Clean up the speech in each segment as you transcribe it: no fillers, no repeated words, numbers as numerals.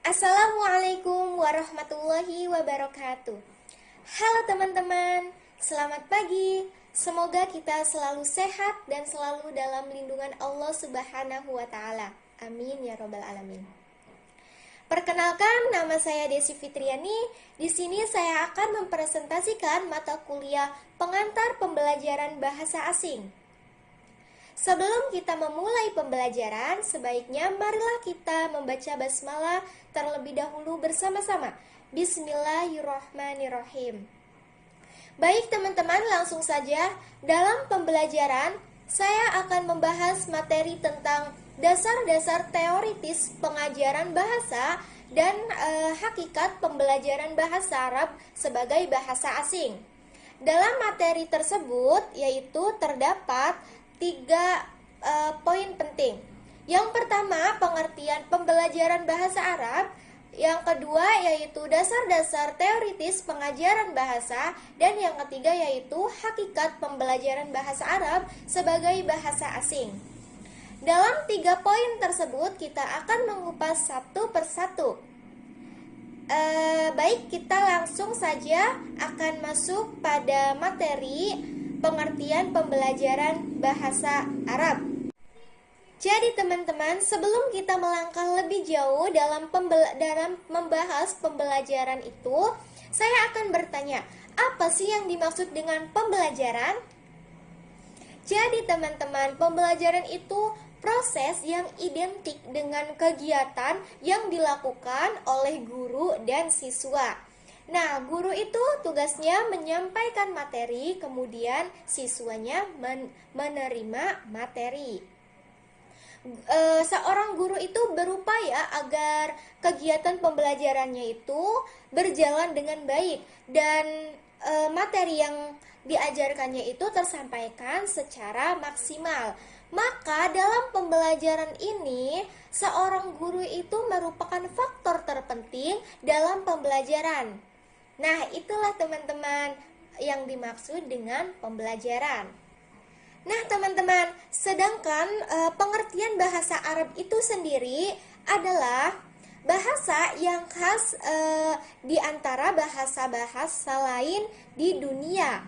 Assalamualaikum warahmatullahi wabarakatuh. Halo teman-teman, selamat pagi. Semoga kita selalu sehat dan selalu dalam lindungan Allah Subhanahu wa taala. Amin ya robbal alamin. Perkenalkan, nama saya Desi Fitriani. Di sini saya akan mempresentasikan mata kuliah pengantar pembelajaran bahasa asing. Sebelum kita memulai pembelajaran, sebaiknya marilah kita membaca basmalah terlebih dahulu bersama-sama. Bismillahirrahmanirrahim. Baik teman-teman, langsung saja. Dalam pembelajaran, saya akan membahas materi tentang dasar-dasar teoritis pengajaran bahasa dan hakikat pembelajaran bahasa Arab sebagai bahasa asing. Dalam materi tersebut, yaitu terdapat 3 poin penting. Yang pertama, pengertian pembelajaran bahasa Arab. Yang kedua, yaitu dasar-dasar teoritis pengajaran bahasa. Dan yang ketiga, yaitu hakikat pembelajaran bahasa Arab sebagai bahasa asing. Dalam 3 poin tersebut, kita akan mengupas satu persatu. Baik, kita langsung saja akan masuk pada materi pengertian pembelajaran bahasa Arab. Jadi teman-teman, sebelum kita melangkah lebih jauh dalam membahas pembelajaran itu, saya akan bertanya, apa sih yang dimaksud dengan pembelajaran? Jadi teman-teman, pembelajaran itu proses yang identik dengan kegiatan yang dilakukan oleh guru dan siswa. Nah, guru itu tugasnya menyampaikan materi, kemudian siswanya menerima materi. Seorang guru itu berupaya agar kegiatan pembelajarannya itu berjalan dengan baik dan materi yang diajarkannya itu tersampaikan secara maksimal. Maka dalam pembelajaran ini, seorang guru itu merupakan faktor terpenting dalam pembelajaran. Nah, itulah teman-teman yang dimaksud dengan pembelajaran. Nah, teman-teman, sedangkan pengertian bahasa Arab itu sendiri adalah bahasa yang khas di antara bahasa-bahasa lain di dunia.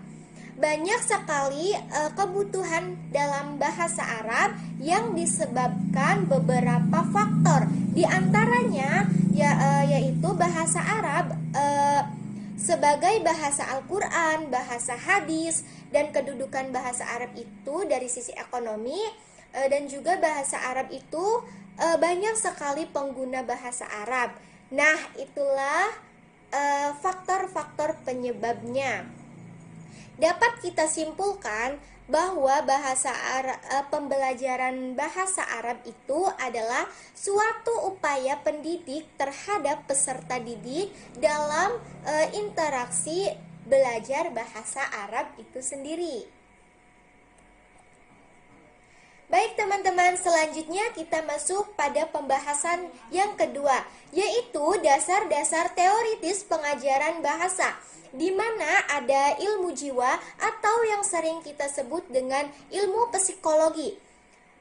Banyak sekali kebutuhan dalam bahasa Arab yang disebabkan beberapa faktor. Di antaranya yaitu bahasa Arab sebagai bahasa Al-Quran, bahasa hadis, dan kedudukan bahasa Arab itu dari sisi ekonomi, dan juga bahasa Arab itu banyak sekali pengguna bahasa Arab. Nah, itulah faktor-faktor penyebabnya. Dapat kita simpulkan bahwa pembelajaran bahasa Arab itu adalah suatu upaya pendidik terhadap peserta didik dalam interaksi belajar bahasa Arab itu sendiri. Baik teman-teman, selanjutnya kita masuk pada pembahasan yang kedua, yaitu dasar-dasar teoritis pengajaran bahasa, di mana ada ilmu jiwa atau yang sering kita sebut dengan ilmu psikologi.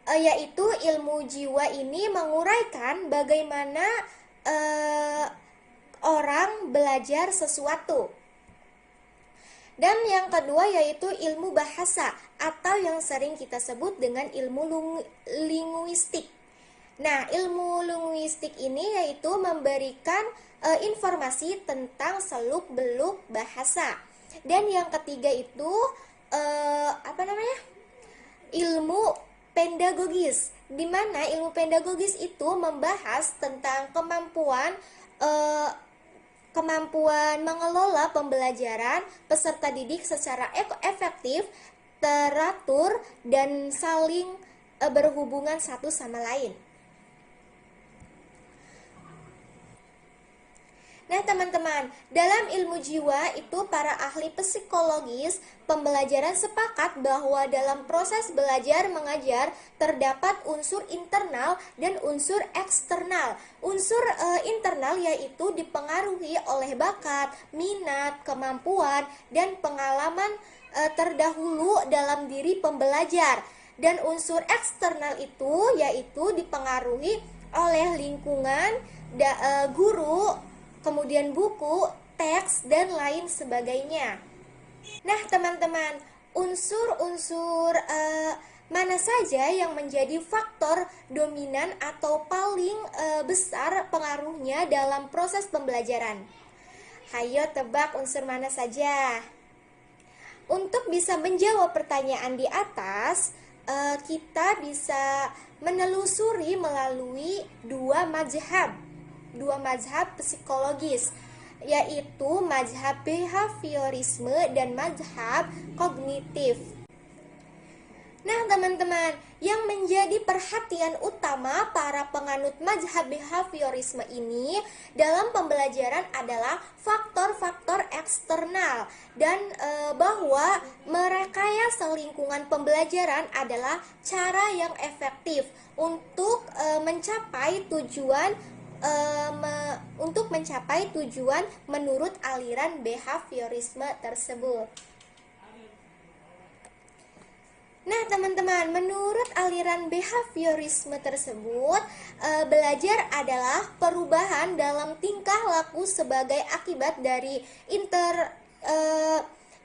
Yaitu ilmu jiwa ini menguraikan bagaimana orang belajar sesuatu. Dan yang kedua yaitu ilmu bahasa atau yang sering kita sebut dengan ilmu linguistik. Nah, ilmu linguistik ini yaitu memberikan informasi tentang seluk-beluk bahasa. Dan yang ketiga itu ilmu pedagogis, di mana ilmu pedagogis itu membahas tentang kemampuan mengelola pembelajaran peserta didik secara efektif, teratur, dan saling berhubungan satu sama lain. Nah teman-teman, dalam ilmu jiwa itu para ahli psikologis pembelajaran sepakat bahwa dalam proses belajar mengajar terdapat unsur internal dan unsur eksternal. Unsur internal yaitu dipengaruhi oleh bakat, minat, kemampuan, dan pengalaman terdahulu dalam diri pembelajar. Dan unsur eksternal itu yaitu dipengaruhi oleh lingkungan, guru, kemudian buku, teks, dan lain sebagainya. Nah, teman-teman, unsur-unsur mana saja yang menjadi faktor dominan atau paling besar pengaruhnya dalam proses pembelajaran? Hayo tebak unsur mana saja. Untuk bisa menjawab pertanyaan di atas, kita bisa menelusuri melalui dua mazhab psikologis, yaitu mazhab behaviorisme dan mazhab kognitif. Nah, teman-teman, yang menjadi perhatian utama para penganut mazhab behaviorisme ini dalam pembelajaran adalah faktor-faktor eksternal dan bahwa merekayasa lingkungan pembelajaran adalah cara yang efektif untuk mencapai tujuan menurut aliran behaviorisme tersebut. Nah, teman-teman, menurut aliran behaviorisme tersebut, belajar adalah perubahan dalam tingkah laku sebagai akibat dari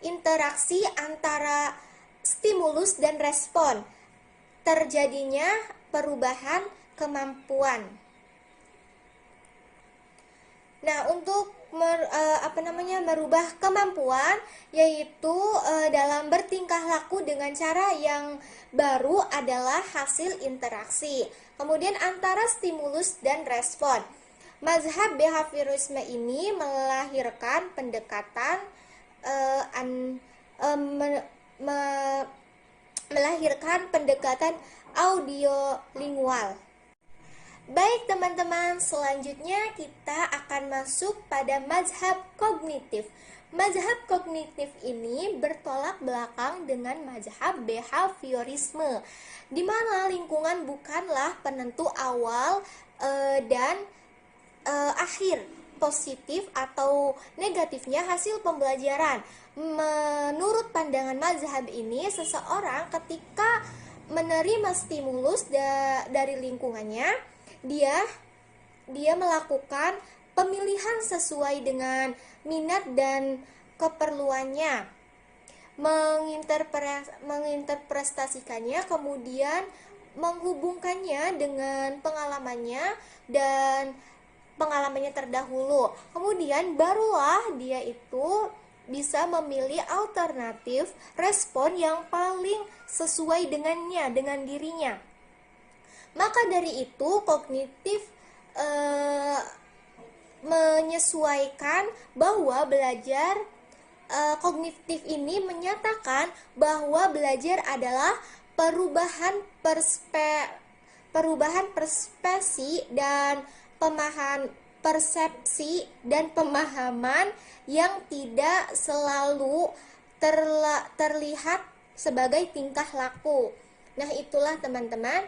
interaksi antara stimulus dan respon. Terjadinya perubahan kemampuan. Nah, untuk merubah kemampuan, yaitu dalam bertingkah laku dengan cara yang baru adalah hasil interaksi. Kemudian antara stimulus dan respon. Mazhab behaviorisme ini melahirkan pendekatan audiolingual. Baik teman-teman, selanjutnya kita akan masuk pada mazhab kognitif. Mazhab kognitif ini bertolak belakang dengan mazhab behaviorisme, di mana lingkungan bukanlah penentu awal dan akhir positif atau negatifnya hasil pembelajaran. Menurut pandangan mazhab ini, seseorang ketika menerima stimulus dari lingkungannya, dia melakukan pemilihan sesuai dengan minat dan keperluannya, menginterpretasikannya, kemudian menghubungkannya dengan pengalamannya terdahulu. Kemudian barulah dia itu bisa memilih alternatif respon yang paling sesuai dengan dirinya. Maka dari itu kognitif menyesuaikan bahwa kognitif ini menyatakan bahwa belajar adalah perubahan persepsi dan pemahaman yang tidak selalu terlihat sebagai tingkah laku. Nah, itulah teman-teman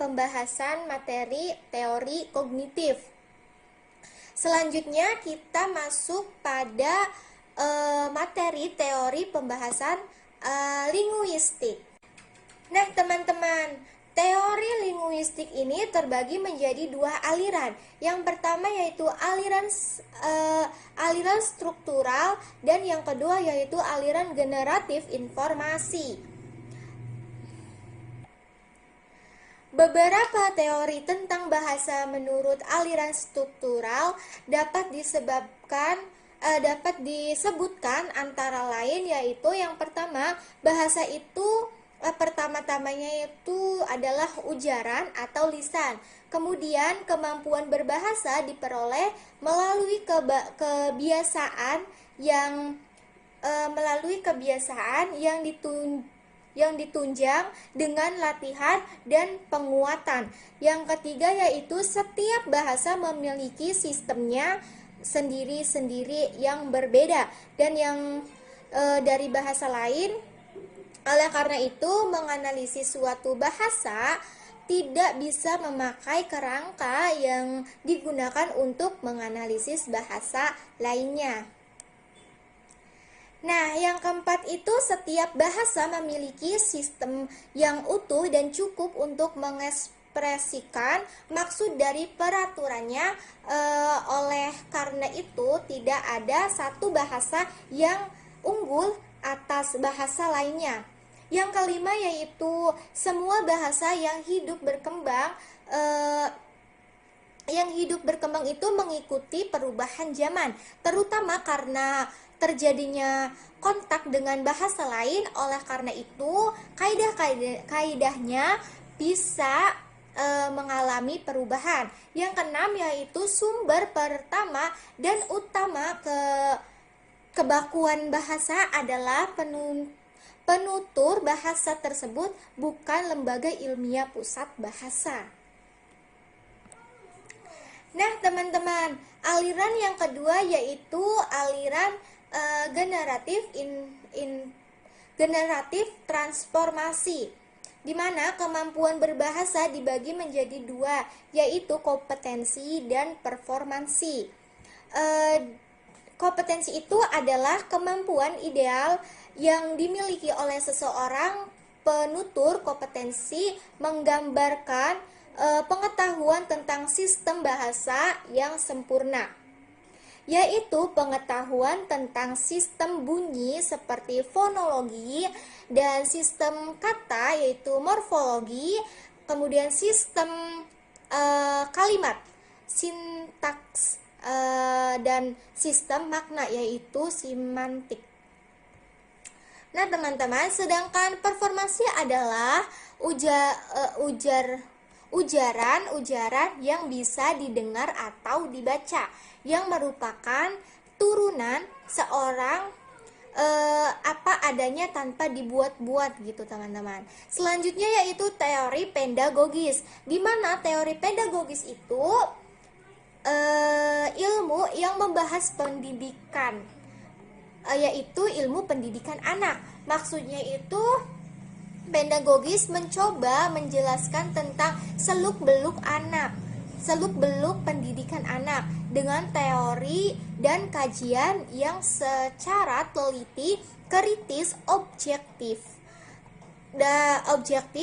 pembahasan materi teori kognitif. Selanjutnya kita masuk pada materi teori pembahasan linguistik. Nah, teman-teman, teori linguistik ini terbagi menjadi dua aliran. Yang pertama yaitu aliran struktural dan yang kedua yaitu aliran generatif informasi. Beberapa teori tentang bahasa menurut aliran struktural dapat disebutkan antara lain, yaitu yang pertama, bahasa itu pertama-tamanya itu adalah ujaran atau lisan. Kemudian kemampuan berbahasa diperoleh melalui kebiasaan yang ditunjang dengan latihan dan penguatan. Yang ketiga yaitu setiap bahasa memiliki sistemnya sendiri-sendiri yang berbeda dan yang dari bahasa lain. Oleh karena itu, menganalisis suatu bahasa tidak bisa memakai kerangka yang digunakan untuk menganalisis bahasa lainnya. Nah, yang keempat itu setiap bahasa memiliki sistem yang utuh dan cukup untuk mengekspresikan maksud dari peraturannya. Oleh karena itu tidak ada satu bahasa yang unggul atas bahasa lainnya. Yang kelima yaitu semua bahasa yang hidup berkembang itu mengikuti perubahan zaman, terutama karena terjadinya kontak dengan bahasa lain. Oleh karena itu kaidahnya bisa mengalami perubahan. Yang keenam yaitu sumber pertama dan utama kebakuan bahasa adalah penutur bahasa tersebut, bukan lembaga ilmiah pusat bahasa. Nah teman-teman, aliran yang kedua yaitu aliran generatif transformasi, di mana kemampuan berbahasa dibagi menjadi dua, yaitu kompetensi dan performansi. Kompetensi itu adalah kemampuan ideal yang dimiliki oleh seseorang. Penutur kompetensi menggambarkan pengetahuan tentang sistem bahasa yang sempurna, yaitu pengetahuan tentang sistem bunyi seperti fonologi dan sistem kata yaitu morfologi, kemudian sistem kalimat, sintaks, dan sistem makna yaitu semantik. Nah teman-teman, sedangkan performansi adalah ujaran yang bisa didengar atau dibaca, yang merupakan turunan seorang apa adanya tanpa dibuat-buat gitu teman-teman. Selanjutnya yaitu teori pedagogis, di mana teori pedagogis itu ilmu yang membahas pendidikan, yaitu ilmu pendidikan anak. Maksudnya itu pedagogis mencoba menjelaskan tentang seluk-beluk pendidikan anak dengan teori dan kajian yang secara teliti, kritis, objektif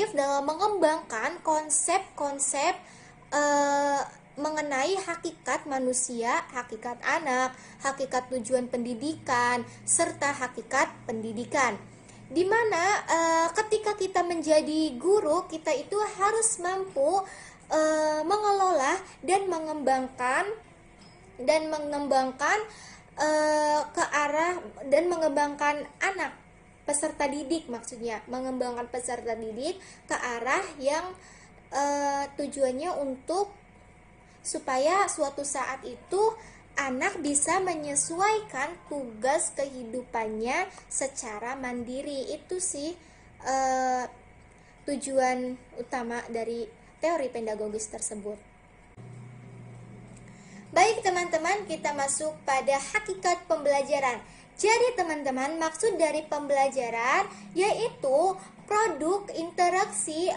dalam mengembangkan konsep-konsep mengenai hakikat manusia, hakikat anak, hakikat tujuan pendidikan, serta hakikat pendidikan. Dimana ketika kita menjadi guru, kita itu harus mampu mengelola dan mengembangkan anak peserta didik, maksudnya mengembangkan peserta didik ke arah yang tujuannya untuk supaya suatu saat itu anak bisa menyesuaikan tugas kehidupannya secara mandiri. Itu sih tujuan utama dari teori pedagogis tersebut. Baik teman-teman, kita masuk pada hakikat pembelajaran. Jadi teman-teman, maksud dari pembelajaran yaitu produk interaksi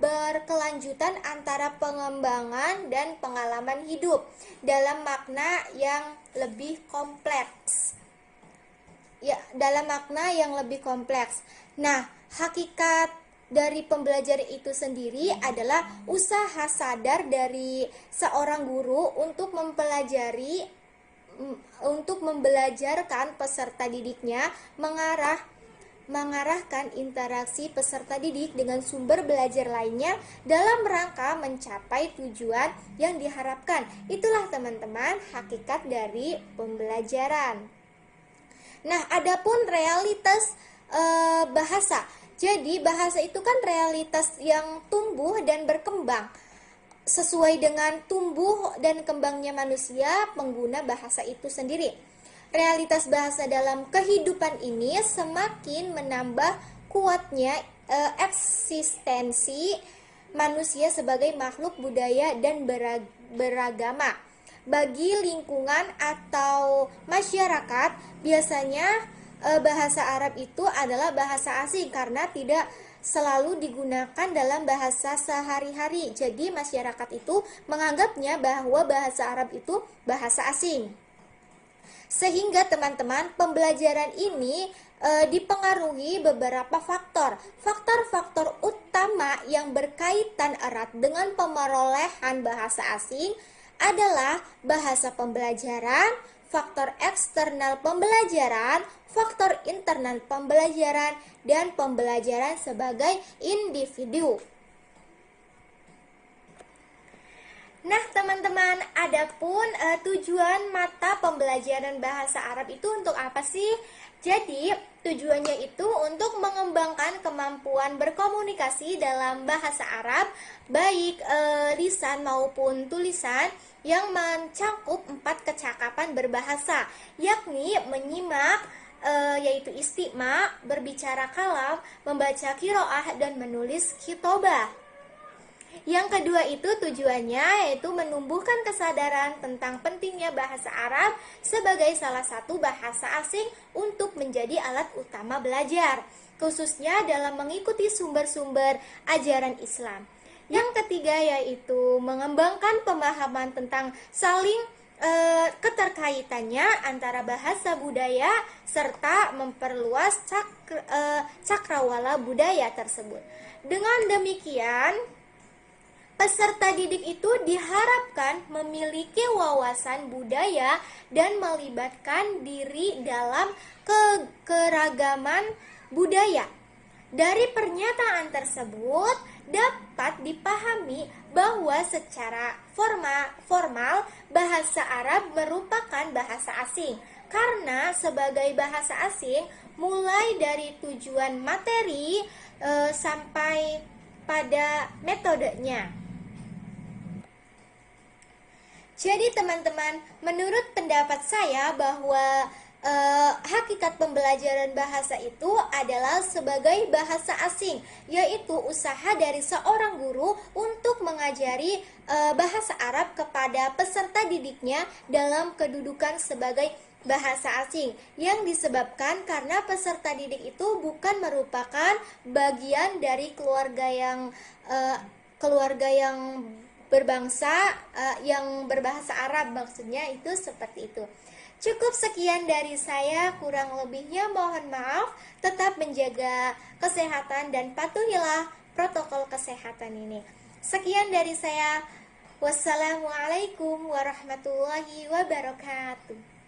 berkelanjutan antara pengembangan dan pengalaman hidup dalam makna yang lebih kompleks. Nah, hakikat dari pembelajaran itu sendiri adalah usaha sadar dari seorang guru untuk membelajarkan peserta didiknya, mengarahkan interaksi peserta didik dengan sumber belajar lainnya dalam rangka mencapai tujuan yang diharapkan. Itulah teman-teman hakikat dari pembelajaran. Nah, adapun realitas bahasa. Jadi bahasa itu kan realitas yang tumbuh dan berkembang. Sesuai dengan tumbuh dan kembangnya manusia, pengguna bahasa itu sendiri. Realitas bahasa dalam kehidupan ini semakin menambah kuatnya eksistensi manusia sebagai makhluk budaya dan beragama. Bagi lingkungan atau masyarakat, biasanya bahasa Arab itu adalah bahasa asing karena tidak selalu digunakan dalam bahasa sehari-hari. Jadi masyarakat itu menganggapnya bahwa bahasa Arab itu bahasa asing. Sehingga teman-teman, pembelajaran ini dipengaruhi beberapa faktor. Faktor-faktor utama yang berkaitan erat dengan pemerolehan bahasa asing adalah bahasa pembelajaran, faktor eksternal pembelajaran, faktor internal pembelajaran, dan pembelajaran sebagai individu. Nah, teman-teman, adapun tujuan mata pembelajaran bahasa Arab itu untuk apa sih? Jadi, tujuannya itu untuk mengembangkan kemampuan berkomunikasi dalam bahasa Arab, baik lisan maupun tulisan, yang mencakup 4 kecakapan berbahasa, yakni menyimak, yaitu istima, berbicara kalam, membaca kiroah, dan menulis khitobah. Yang kedua itu tujuannya yaitu menumbuhkan kesadaran tentang pentingnya bahasa Arab sebagai salah satu bahasa asing untuk menjadi alat utama belajar, khususnya dalam mengikuti sumber-sumber ajaran Islam. Yang ketiga yaitu mengembangkan pemahaman tentang saling keterkaitannya antara bahasa budaya serta memperluas cakrawala budaya tersebut. Dengan demikian, peserta didik itu diharapkan memiliki wawasan budaya dan melibatkan diri dalam keragaman budaya. Dari pernyataan tersebut dapat dipahami bahwa secara formal bahasa Arab merupakan bahasa asing karena sebagai bahasa asing mulai dari tujuan materi sampai pada metodenya. Jadi teman-teman, menurut pendapat saya bahwa hakikat pembelajaran bahasa itu adalah sebagai bahasa asing, yaitu usaha dari seorang guru untuk mengajari bahasa Arab kepada peserta didiknya dalam kedudukan sebagai bahasa asing, yang disebabkan karena peserta didik itu bukan merupakan bagian dari keluarga yang berbangsa yang berbahasa Arab, maksudnya itu seperti itu. Cukup sekian dari saya, kurang lebihnya mohon maaf. Tetap menjaga kesehatan dan patuhilah protokol kesehatan ini. Sekian dari saya. Wassalamualaikum warahmatullahi wabarakatuh.